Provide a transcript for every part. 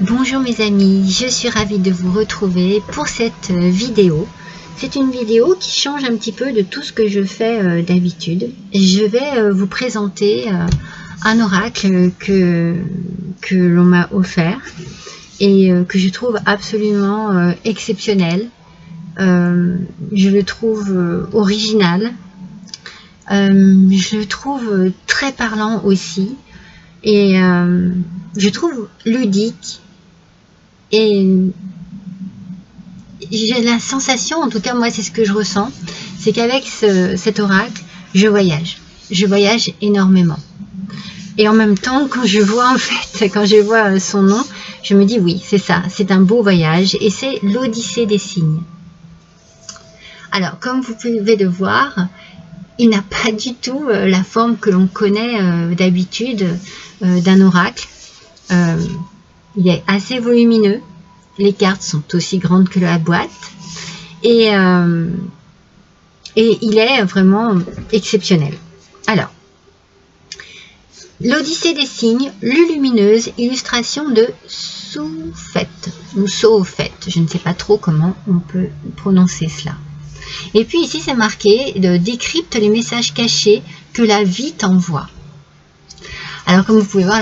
Bonjour mes amis, je suis ravie de vous retrouver pour cette vidéo. C'est une vidéo qui change un petit peu de tout ce que je fais d'habitude. Je vais vous présenter un oracle que l'on m'a offert et que je trouve absolument exceptionnel. Je le trouve original, je le trouve très parlant aussi et je trouve ludique. Et j'ai la sensation, en tout cas moi c'est ce que je ressens, c'est qu'avec cet oracle, je voyage énormément. Et en même temps, quand je vois son nom, je me dis oui, c'est ça, c'est un beau voyage et c'est l'Odyssée des signes. Alors, comme vous pouvez le voir, il n'a pas du tout la forme que l'on connaît d'habitude d'un oracle. Il est assez volumineux, les cartes sont aussi grandes que la boîte et il est vraiment exceptionnel. Alors, l'Odyssée des signes, lumineuse, illustration de Soufet ou Soufet, je ne sais pas trop comment on peut prononcer cela. Et puis ici c'est marqué décrypte les messages cachés que la vie t'envoie. Alors comme vous pouvez voir,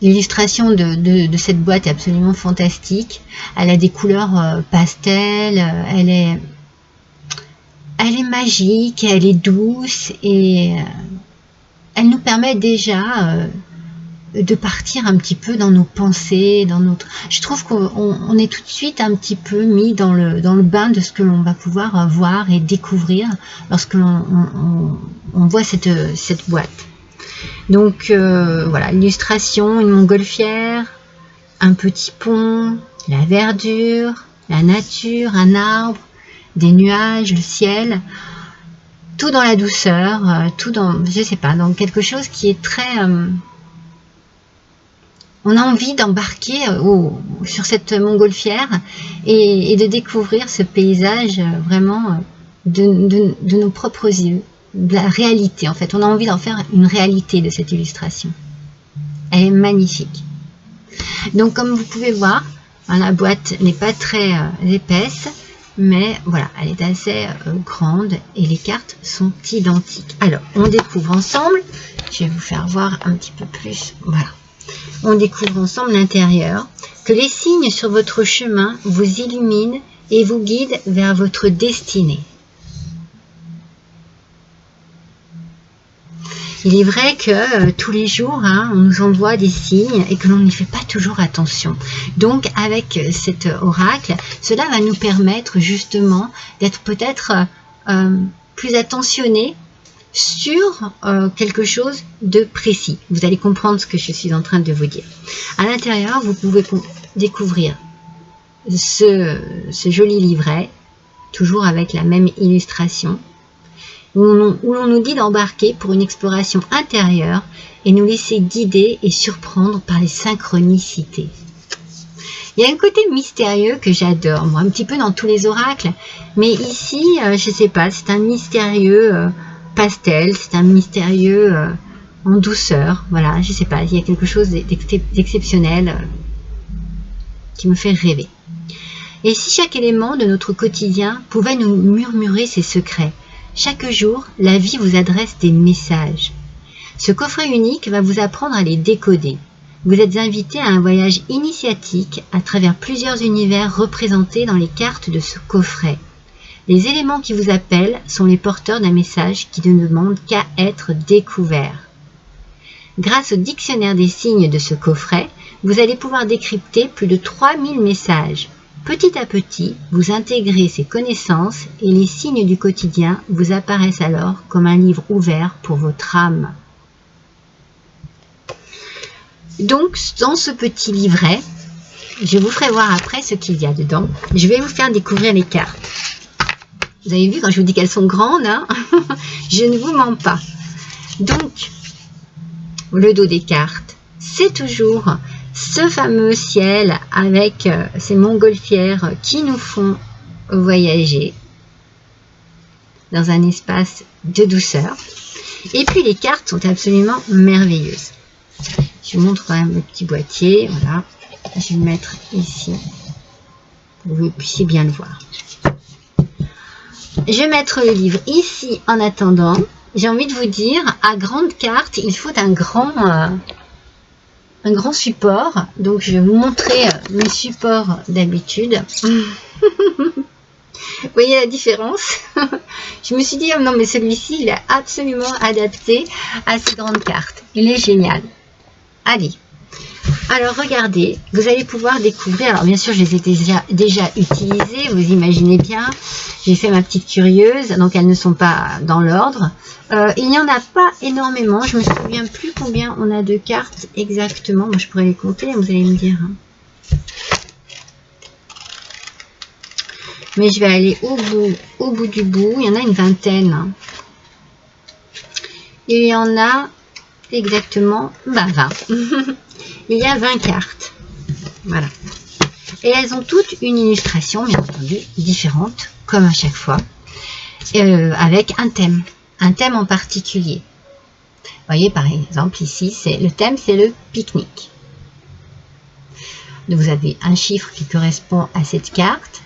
l'illustration de cette boîte est absolument fantastique. Elle a des couleurs pastel, elle est magique, elle est douce et elle nous permet déjà de partir un petit peu dans nos pensées, Je trouve qu'on est tout de suite un petit peu mis dans le bain de ce que l'on va pouvoir voir et découvrir lorsque l'on voit cette boîte. Donc voilà, l'illustration, une montgolfière, un petit pont, la verdure, la nature, un arbre, des nuages, le ciel, tout dans la douceur, tout dans, je sais pas, dans quelque chose qui est très... on a envie d'embarquer sur cette montgolfière et de découvrir ce paysage vraiment de nos propres yeux. De la réalité en fait, on a envie d'en faire une réalité de cette illustration. Elle est magnifique. Donc comme vous pouvez voir, la boîte n'est pas très épaisse, mais voilà, elle est assez grande et les cartes sont identiques. Alors on découvre ensemble, je vais vous faire voir un petit peu plus, voilà. On découvre ensemble l'intérieur, que les signes sur votre chemin vous illuminent et vous guident vers votre destinée. Il est vrai que tous les jours, on nous envoie des signes et que l'on n'y fait pas toujours attention. Donc, avec cet oracle, cela va nous permettre justement d'être peut-être plus attentionnés sur quelque chose de précis. Vous allez comprendre ce que je suis en train de vous dire. À l'intérieur, vous pouvez découvrir ce joli livret, toujours avec la même illustration, où l'on nous dit d'embarquer pour une exploration intérieure et nous laisser guider et surprendre par les synchronicités. Il y a un côté mystérieux que j'adore, moi, un petit peu dans tous les oracles, mais ici, je sais pas, c'est un mystérieux pastel, c'est un mystérieux en douceur, voilà, je sais pas, il y a quelque chose d'exceptionnel qui me fait rêver. Et si chaque élément de notre quotidien pouvait nous murmurer ses secrets? Chaque jour, la vie vous adresse des messages. Ce coffret unique va vous apprendre à les décoder. Vous êtes invité à un voyage initiatique à travers plusieurs univers représentés dans les cartes de ce coffret. Les éléments qui vous appellent sont les porteurs d'un message qui ne demande qu'à être découvert. Grâce au dictionnaire des signes de ce coffret, vous allez pouvoir décrypter plus de 3000 messages. Petit à petit, vous intégrez ces connaissances et les signes du quotidien vous apparaissent alors comme un livre ouvert pour votre âme. Donc, dans ce petit livret, je vous ferai voir après ce qu'il y a dedans. Je vais vous faire découvrir les cartes. Vous avez vu quand je vous dis qu'elles sont grandes, je ne vous mens pas. Donc, le dos des cartes, c'est toujours ce fameux ciel avec ces montgolfières qui nous font voyager dans un espace de douceur. Et puis les cartes sont absolument merveilleuses. Je vous montre quand même le petit boîtier. Voilà. Je vais le mettre ici pour que vous puissiez bien le voir. Je vais mettre le livre ici en attendant. J'ai envie de vous dire, à grande carte, il faut un grand support. Donc, je vais vous montrer mes supports d'habitude. Vous voyez la différence? Je me suis dit, oh non, mais celui-ci, il est absolument adapté à ces grandes cartes. Il est génial. Allez. Alors, regardez, vous allez pouvoir découvrir. Alors, bien sûr, je les ai déjà utilisés. Vous imaginez bien. J'ai fait ma petite curieuse. Donc, elles ne sont pas dans l'ordre. Il n'y en a pas énormément. Je ne me souviens plus combien on a de cartes exactement. Moi, je pourrais les compter, vous allez me dire. Mais je vais aller au bout du bout. Il y en a une vingtaine. Il y en a exactement 20. Il y a 20 cartes. Voilà. Et elles ont toutes une illustration, bien entendu, différente, comme à chaque fois, avec un thème en particulier. Vous voyez, par exemple, ici, le thème, c'est le pique-nique. Donc, vous avez un chiffre qui correspond à cette carte.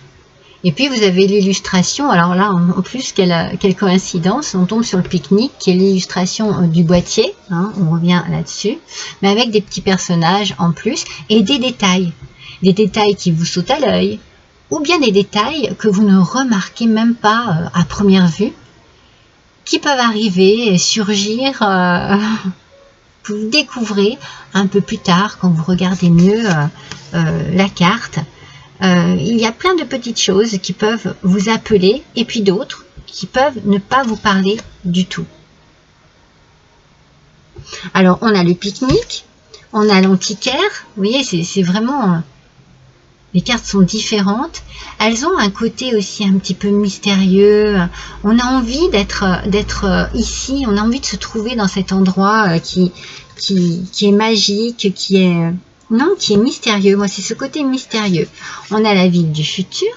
Et puis, vous avez l'illustration. Alors là, en plus, quelle coïncidence. On tombe sur le pique-nique, qui est l'illustration du boîtier. Hein, on revient là-dessus. Mais avec des petits personnages en plus. Et des détails. Des détails qui vous sautent à l'œil. Ou bien des détails que vous ne remarquez même pas à première vue. Qui peuvent arriver et surgir. Vous découvrez un peu plus tard, quand vous regardez mieux la carte. Il y a plein de petites choses qui peuvent vous appeler et puis d'autres qui peuvent ne pas vous parler du tout. Alors, on a le pique-nique, on a l'antiquaire. Vous voyez, c'est vraiment... les cartes sont différentes. Elles ont un côté aussi un petit peu mystérieux. On a envie d'être ici, on a envie de se trouver dans cet endroit qui est magique, qui est mystérieux. Moi, c'est ce côté mystérieux. On a la ville du futur.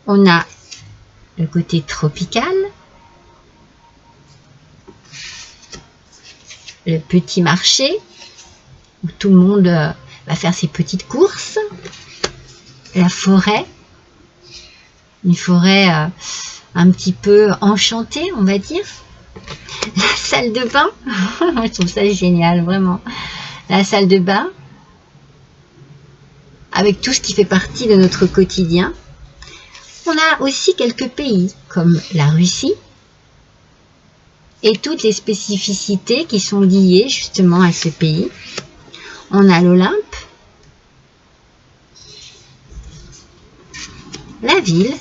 On a le côté tropical. Le petit marché, où tout le monde va faire ses petites courses. La forêt. Une forêt un petit peu enchantée, on va dire. La salle de bain, je trouve ça génial, vraiment. La salle de bain, avec tout ce qui fait partie de notre quotidien. On a aussi quelques pays, comme la Russie, et toutes les spécificités qui sont liées justement à ce pays. On a l'Olympe, la ville,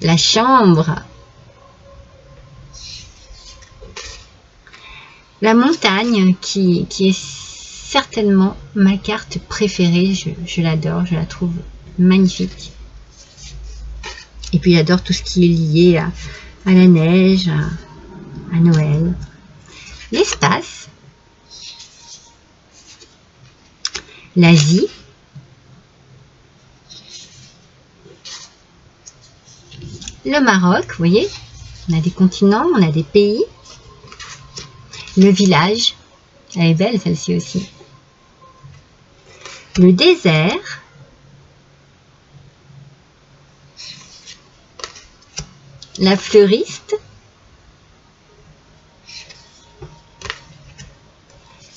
la chambre, la montagne qui est certainement ma carte préférée. Je l'adore, je la trouve magnifique. Et puis j'adore tout ce qui est lié à la neige, à Noël. L'espace, l'Asie, le Maroc, vous voyez, on a des continents, on a des pays, le village, elle est belle celle-ci aussi, le désert, la fleuriste,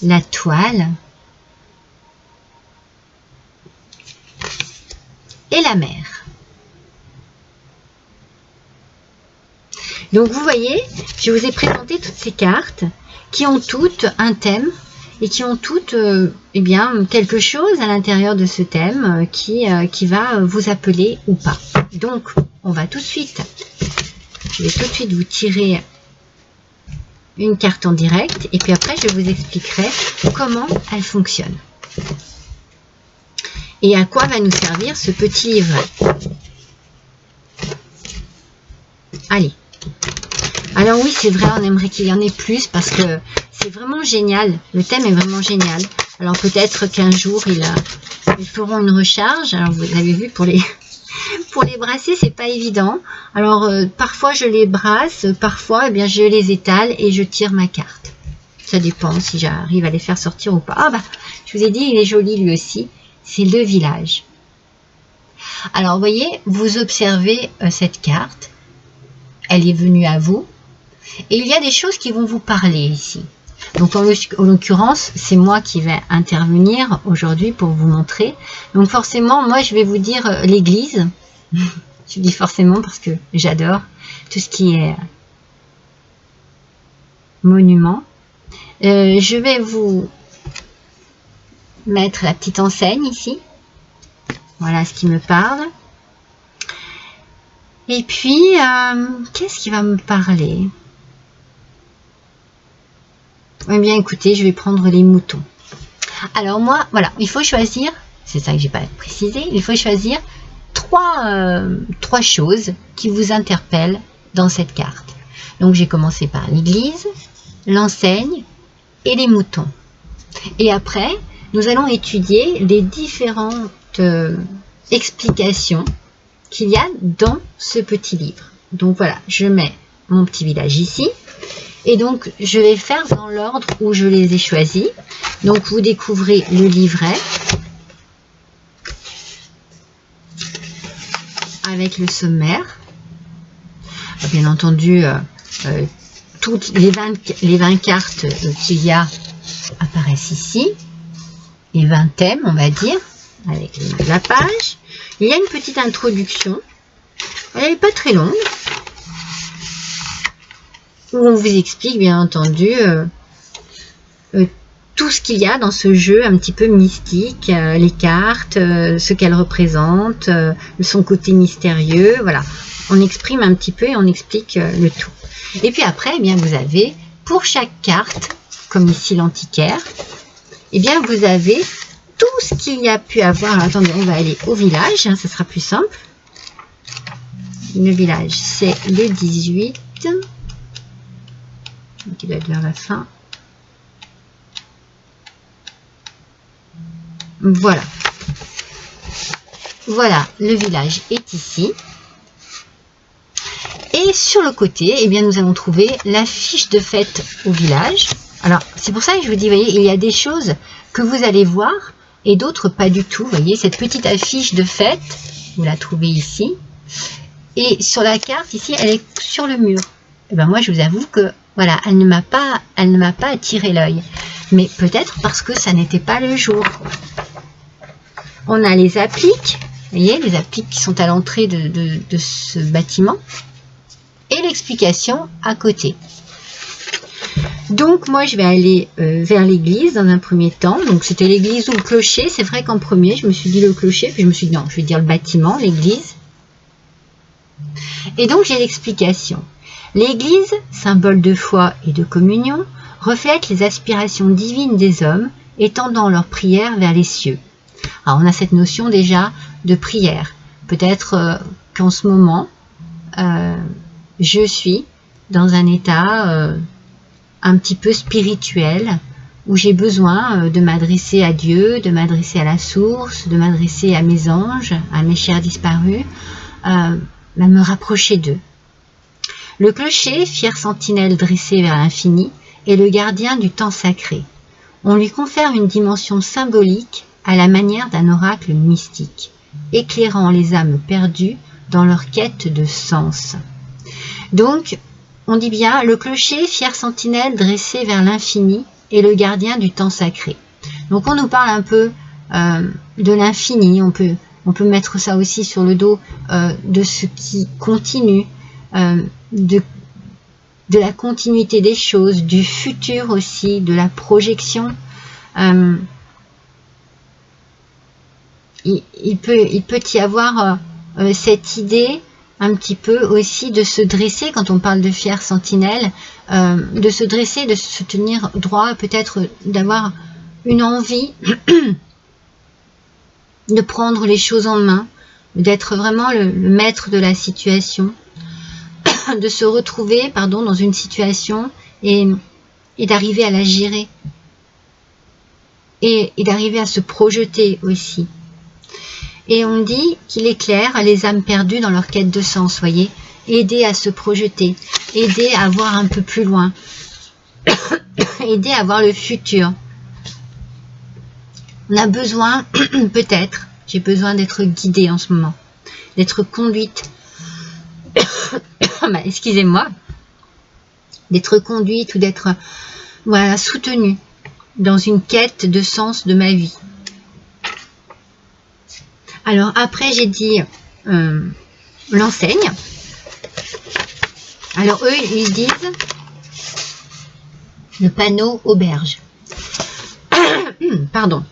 la toile et la mer. Donc vous voyez, je vous ai présenté toutes ces cartes qui ont toutes un thème et qui ont toutes eh bien, quelque chose à l'intérieur de ce thème qui va vous appeler ou pas. Donc on va tout de suite, je vais tout de suite vous tirer une carte en direct et puis après je vous expliquerai comment elle fonctionne. Et à quoi va nous servir ce petit livret. Allez. Alors oui, c'est vrai, on aimerait qu'il y en ait plus parce que c'est vraiment génial. Le thème est vraiment génial. Alors peut-être qu'un jour, ils feront une recharge. Alors vous avez vu, pour pour les brasser, c'est pas évident. Alors, parfois je les brasse, parfois, eh bien, je les étale et je tire ma carte. Ça dépend si j'arrive à les faire sortir ou pas. Ah bah, je vous ai dit, il est joli lui aussi. C'est le village. Alors, vous voyez, vous observez cette carte. Elle est venue à vous. Et il y a des choses qui vont vous parler ici. Donc, en l'occurrence, c'est moi qui vais intervenir aujourd'hui pour vous montrer. Donc, forcément, moi, je vais vous dire l'église. Je dis forcément parce que j'adore tout ce qui est monument. Je vais vous mettre la petite enseigne ici. Voilà ce qui me parle. Et puis, qu'est-ce qui va me parler? Eh bien, écoutez, je vais prendre les moutons. Alors moi, voilà, il faut choisir, c'est ça que j'ai pas précisé, il faut choisir trois choses qui vous interpellent dans cette carte. Donc, j'ai commencé par l'église, l'enseigne et les moutons. Et après, nous allons étudier les différentes explications qu'il y a dans ce petit livre. Donc voilà, je mets mon petit village ici. Et donc, je vais faire dans l'ordre où je les ai choisis. Donc, vous découvrez le livret avec le sommaire. Bien entendu, toutes les 20 cartes qu'il y a apparaissent ici. Les 20 thèmes, on va dire, avec la page. Il y a une petite introduction. Elle n'est pas très longue. Où on vous explique, bien entendu, tout ce qu'il y a dans ce jeu un petit peu mystique, les cartes, ce qu'elles représentent, son côté mystérieux, voilà. On exprime un petit peu et on explique le tout. Et puis après, eh bien, vous avez, pour chaque carte, comme ici l'antiquaire, eh bien, vous avez tout ce qu'il y a pu avoir. Alors, attendez, on va aller au village, hein, ça sera plus simple. Le village, c'est le 18. Donc, il va être vers la fin. Voilà. Voilà, le village est ici. Et sur le côté, eh bien, nous allons trouver la fiche de fête au village. Alors, c'est pour ça que je vous dis, voyez, il y a des choses que vous allez voir et d'autres pas du tout. Vous voyez, cette petite affiche de fête, vous la trouvez ici. Et sur la carte, ici, elle est sur le mur. Et ben moi, je vous avoue que, voilà, elle ne m'a pas attiré l'œil. Mais peut-être parce que ça n'était pas le jour. On a les appliques, vous voyez, les appliques qui sont à l'entrée de ce bâtiment. Et l'explication à côté. Donc, moi, je vais aller vers l'église dans un premier temps. Donc, c'était l'église ou le clocher. C'est vrai qu'en premier, je me suis dit le clocher. Puis, je me suis dit, non, je vais dire le bâtiment, l'église. Et donc, j'ai l'explication. L'église, symbole de foi et de communion, reflète les aspirations divines des hommes, étendant leurs prières vers les cieux. Alors, on a cette notion déjà de prière. Peut-être qu'en ce moment, je suis dans un état un petit peu spirituel où j'ai besoin de m'adresser à Dieu, de m'adresser à la source, de m'adresser à mes anges, à mes chers disparus, à me rapprocher d'eux. Le clocher, fière sentinelle dressée vers l'infini, est le gardien du temps sacré. On lui confère une dimension symbolique à la manière d'un oracle mystique, éclairant les âmes perdues dans leur quête de sens. Donc, on dit bien, le clocher, fière sentinelle dressée vers l'infini, est le gardien du temps sacré. Donc, on nous parle un peu de l'infini, on peut mettre ça aussi sur le dos de ce qui continue, de la continuité des choses, du futur aussi, de la projection. Il peut y avoir cette idée un petit peu aussi de se dresser, quand on parle de fière sentinelle, de se dresser, de se tenir droit, peut-être d'avoir une envie de prendre les choses en main, d'être vraiment le maître de la situation, de se retrouver, dans une situation et d'arriver à la gérer et d'arriver à se projeter aussi. Et on dit qu'il éclaire les âmes perdues dans leur quête de sens, voyez. Aider à se projeter, aider à voir un peu plus loin, aider à voir le futur. On a besoin, peut-être, j'ai besoin d'être guidée en ce moment, d'être conduite, excusez-moi, d'être conduite ou d'être, voilà, soutenue dans une quête de sens de ma vie. Alors après, j'ai dit l'enseigne. Alors eux, ils disent le panneau auberge. Pardon.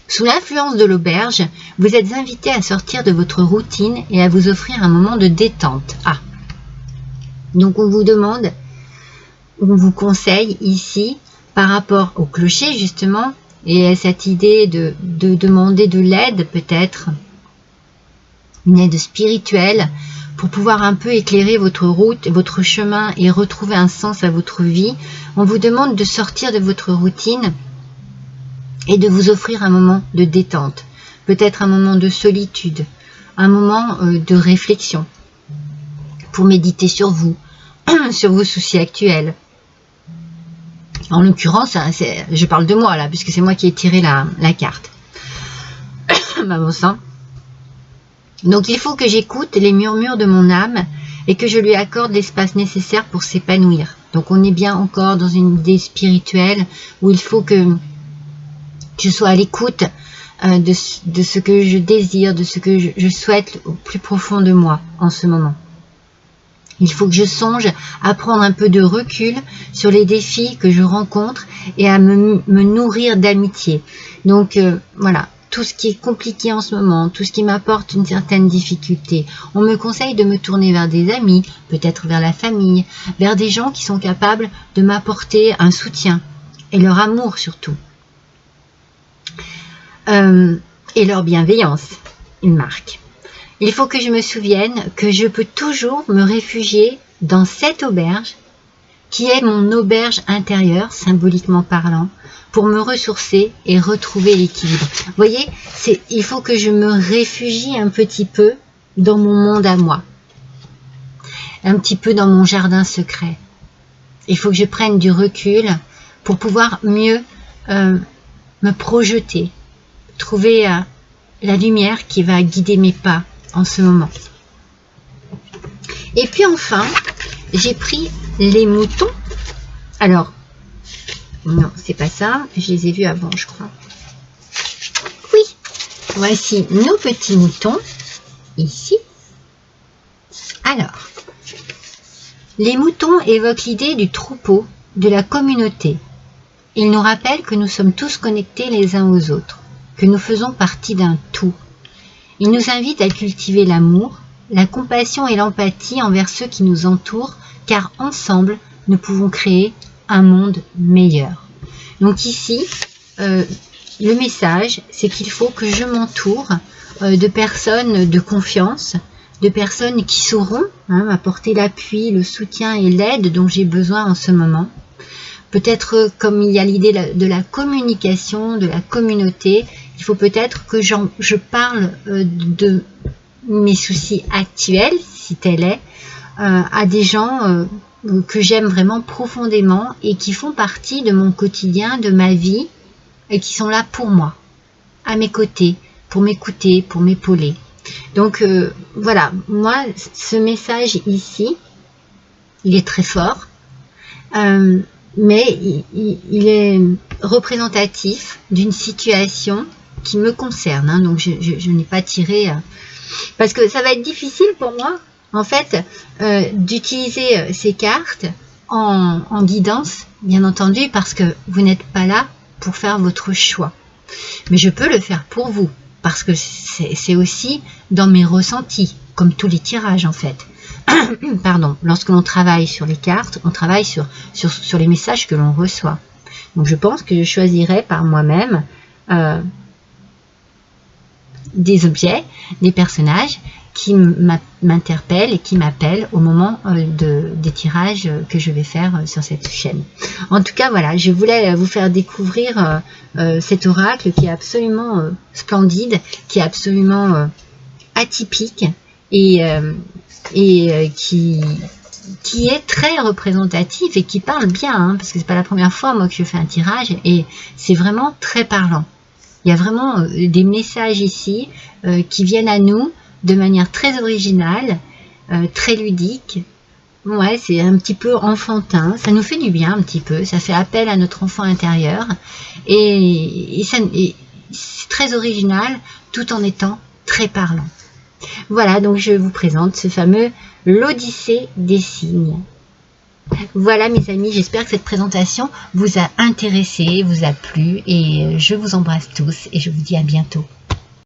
Sous l'influence de l'auberge, vous êtes invité à sortir de votre routine et à vous offrir un moment de détente. Ah. Donc on vous demande, on vous conseille ici, par rapport au clocher justement, et à cette idée de demander de l'aide peut-être, une aide spirituelle, pour pouvoir un peu éclairer votre route, votre chemin et retrouver un sens à votre vie. On vous demande de sortir de votre routine et de vous offrir un moment de détente, peut-être un moment de solitude, un moment de réflexion, pour méditer sur vous, sur vos soucis actuels. En l'occurrence, je parle de moi là, puisque c'est moi qui ai tiré la carte. Bon sang. Donc il faut que j'écoute les murmures de mon âme et que je lui accorde l'espace nécessaire pour s'épanouir. Donc on est bien encore dans une idée spirituelle où il faut que je sois à l'écoute de ce que je désire, de ce que je souhaite au plus profond de moi en ce moment. Il faut que je songe à prendre un peu de recul sur les défis que je rencontre et à me nourrir d'amitié. Donc voilà, tout ce qui est compliqué en ce moment, tout ce qui m'apporte une certaine difficulté, on me conseille de me tourner vers des amis, peut-être vers la famille, vers des gens qui sont capables de m'apporter un soutien et leur amour surtout. Et leur bienveillance, une marque. Il faut que je me souvienne que je peux toujours me réfugier dans cette auberge qui est mon auberge intérieure, symboliquement parlant, pour me ressourcer et retrouver l'équilibre. Vous voyez, il faut que je me réfugie un petit peu dans mon monde à moi, un petit peu dans mon jardin secret. Il faut que je prenne du recul pour pouvoir mieux me projeter, trouver la lumière qui va guider mes pas en ce moment. Et puis enfin, j'ai pris les moutons. Alors, non, c'est pas ça. Je les ai vus avant, je crois. Oui, voici nos petits moutons, ici. Alors, les moutons évoquent l'idée du troupeau, de la communauté. Ils nous rappellent que nous sommes tous connectés les uns aux autres, que nous faisons partie d'un tout. Ils nous invitent à cultiver l'amour, la compassion et l'empathie envers ceux qui nous entourent, car ensemble, nous pouvons créer un monde meilleur. Donc ici, le message, c'est qu'il faut que je m'entoure de personnes de confiance, de personnes qui sauront m'apporter l'appui, le soutien et l'aide dont j'ai besoin en ce moment. Peut-être comme il y a l'idée de la communication, de la communauté, il faut peut-être que je parle de mes soucis actuels, si tel est, à des gens que j'aime vraiment profondément et qui font partie de mon quotidien, de ma vie, et qui sont là pour moi, à mes côtés, pour m'écouter, pour m'épauler. Donc voilà, moi, ce message ici, il est très fort, mais il est représentatif d'une situation qui me concerne, donc je n'ai pas tiré, parce que ça va être difficile pour moi, en fait, d'utiliser ces cartes en guidance, bien entendu, parce que vous n'êtes pas là pour faire votre choix. Mais je peux le faire pour vous, parce que c'est aussi dans mes ressentis, comme tous les tirages en fait. Pardon, lorsque l'on travaille sur les cartes, on travaille sur les messages que l'on reçoit. Donc je pense que je choisirai par moi-même des objets, des personnages qui m'interpellent et qui m'appellent au moment des tirages que je vais faire sur cette chaîne. En tout cas, voilà, je voulais vous faire découvrir cet oracle qui est absolument splendide, qui est absolument atypique et qui est très représentatif et qui parle bien, hein, parce que c'est pas la première fois moi que je fais un tirage et c'est vraiment très parlant. Il y a vraiment des messages ici qui viennent à nous de manière très originale, très ludique. Ouais, c'est un petit peu enfantin, ça nous fait du bien un petit peu, ça fait appel à notre enfant intérieur et c'est très original tout en étant très parlant. Voilà, donc je vous présente ce fameux l'Odyssée des signes. Voilà mes amis, j'espère que cette présentation vous a intéressé, vous a plu et je vous embrasse tous et je vous dis à bientôt.